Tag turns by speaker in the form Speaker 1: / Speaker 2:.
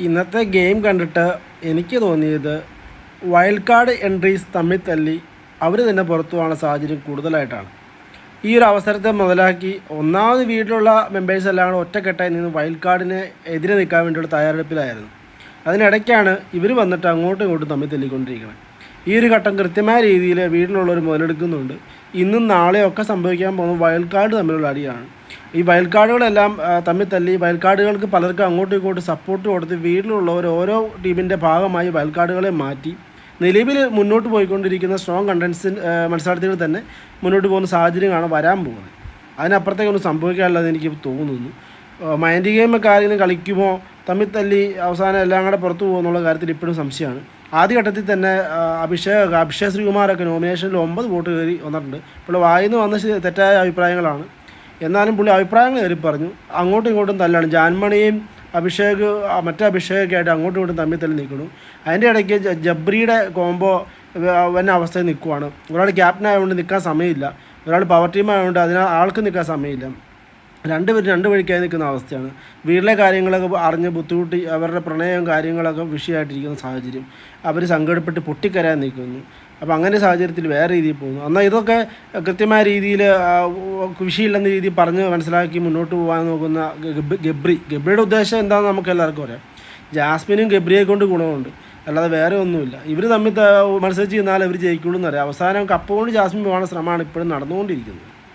Speaker 1: ഇന്നത്തെ ഗെയിം കണ്ടിട്ട് എനിക്ക് തോന്നിയത് വൈൽഡ് കാർഡ് എൻട്രീസ് തമ്മിൽ തല്ലി അവർ തന്നെ പുറത്തു പോകാനുള്ള സാഹചര്യം കൂടുതലായിട്ടാണ്. ഈ ഒരു അവസരത്തെ മുതലാക്കി ഒന്നാമത് വീട്ടിലുള്ള മെമ്പേഴ്സ് എല്ലാം കൂടെ ഒറ്റക്കെട്ടായി നിന്ന് വൈൽഡ് കാർഡിന് എതിരെ നിൽക്കാൻ വേണ്ടിയുള്ള തയ്യാറെടുപ്പിലായിരുന്നു. അതിനിടയ്ക്കാണ് ഇവർ വന്നിട്ട് അങ്ങോട്ടും ഇങ്ങോട്ടും തമ്മിൽ തല്ലിക്കൊണ്ടിരിക്കുന്നത്. ഈ ഒരു ഘട്ടം കൃത്യമായ രീതിയിൽ വീട്ടിലുള്ളവർ മുതലെടുക്കുന്നുണ്ട്. ഇന്നും നാളെയും ഒക്കെ സംഭവിക്കാൻ പോകുന്ന വൈൽഡ് കാർഡ് തമ്മിലുള്ള അടിയാണ്. ഈ വൈൽഡ് കാർഡുകളെല്ലാം തമ്മിൽ തല്ലി വൈൽഡ് കാർഡുകൾക്ക് പലർക്കും അങ്ങോട്ടും ഇങ്ങോട്ടും സപ്പോർട്ട് കൊടുത്ത് വീട്ടിലുള്ളവർ ഓരോ ടീമിൻ്റെ ഭാഗമായി വൈൽഡ് കാർഡുകളെ മാറ്റി നിലവിൽ മുന്നോട്ട് പോയിക്കൊണ്ടിരിക്കുന്ന സ്ട്രോങ് കണ്ടൻസ് മത്സരാർത്ഥികൾ തന്നെ മുന്നോട്ട് പോകുന്ന സാഹചര്യമാണ് വരാൻ പോകുന്നത്. അതിനപ്പുറത്തേക്കൊന്നും സംഭവിക്കാനുള്ളതെന്ന് എനിക്ക് തോന്നുന്നു. മൈൻഡ് ഗെയിമൊക്കെ ആരെങ്കിലും കളിക്കുമോ, തമ്മിൽ തല്ലി അവസാനം എല്ലാം കൂടെ പുറത്തു പോകുന്നുള്ള കാര്യത്തിൽ ഇപ്പോഴും സംശയമാണ്. ആദ്യഘട്ടത്തിൽ തന്നെ അഭിഷേക് ശ്രീകുമാറൊക്കെ നോമിനേഷനിൽ 9 വോട്ട് കയറി വന്നിട്ടുണ്ട്. ഇപ്പോൾ വായിന്ന് വന്ന തെറ്റായ അഭിപ്രായങ്ങളാണ്. എന്നാലും പുള്ളി അഭിപ്രായങ്ങൾ കയറി പറഞ്ഞു. അങ്ങോട്ടും ഇങ്ങോട്ടും തല്ലാണ്. ജാൻമണിയും മറ്റേ അഭിഷേകൊക്കെ ആയിട്ട് അങ്ങോട്ടും ഇങ്ങോട്ടും തമ്മിൽ തല്ലി നിൽക്കുന്നു. അതിൻ്റെ ഇടയ്ക്ക് ജബ്രിയുടെ കോംബോ വന്ന അവസ്ഥയിൽ നിൽക്കുവാണ്. ഒരാൾ ക്യാപ്റ്റൻ ആയതുകൊണ്ട് നിൽക്കാൻ സമയമില്ല, ഒരാൾ പവർ ടീം ആയതുകൊണ്ട് ആൾക്ക് നിൽക്കാൻ സമയമില്ല. രണ്ടുപേരും രണ്ട് വഴിക്കായി നിൽക്കുന്ന അവസ്ഥയാണ്. വീട്ടിലെ കാര്യങ്ങളൊക്കെ അറിഞ്ഞ് ബുദ്ധിമുട്ടി അവരുടെ പ്രണയവും കാര്യങ്ങളൊക്കെ വിഷയമായിട്ടിരിക്കുന്ന സാഹചര്യം. അവർ സങ്കടപ്പെട്ട് പൊട്ടിക്കരയാൻ നിൽക്കുന്നു. അപ്പോൾ അങ്ങനെ സാഹചര്യത്തിൽ വേറെ രീതിയിൽ പോകുന്നു. എന്നാൽ ഇതൊക്കെ കൃത്യമായ രീതിയിൽ വിഷയമില്ലെന്ന രീതിയിൽ പറഞ്ഞ് മനസ്സിലാക്കി മുന്നോട്ട് പോകാൻ നോക്കുന്ന ഗബ്രിയുടെ ഉദ്ദേശം എന്താണെന്ന് നമുക്ക് എല്ലാവർക്കും അറിയാം. ജാസ്മിനും ഗബ്രിയെ കൊണ്ട് ഗുണമുണ്ട്, അല്ലാതെ വേറെ ഒന്നുമില്ല. ഇവർ തമ്മിൽ മത്സരിച്ച് ചെന്നാൽ ഇവർ ജയിക്കുള്ളൂ എന്നറിയാം. അവസാനം കപ്പ് കൊണ്ട് ജാസ്മിൻ പോകാനുള്ള ശ്രമമാണ് ഇപ്പോഴും നടന്നുകൊണ്ടിരിക്കുന്നത്.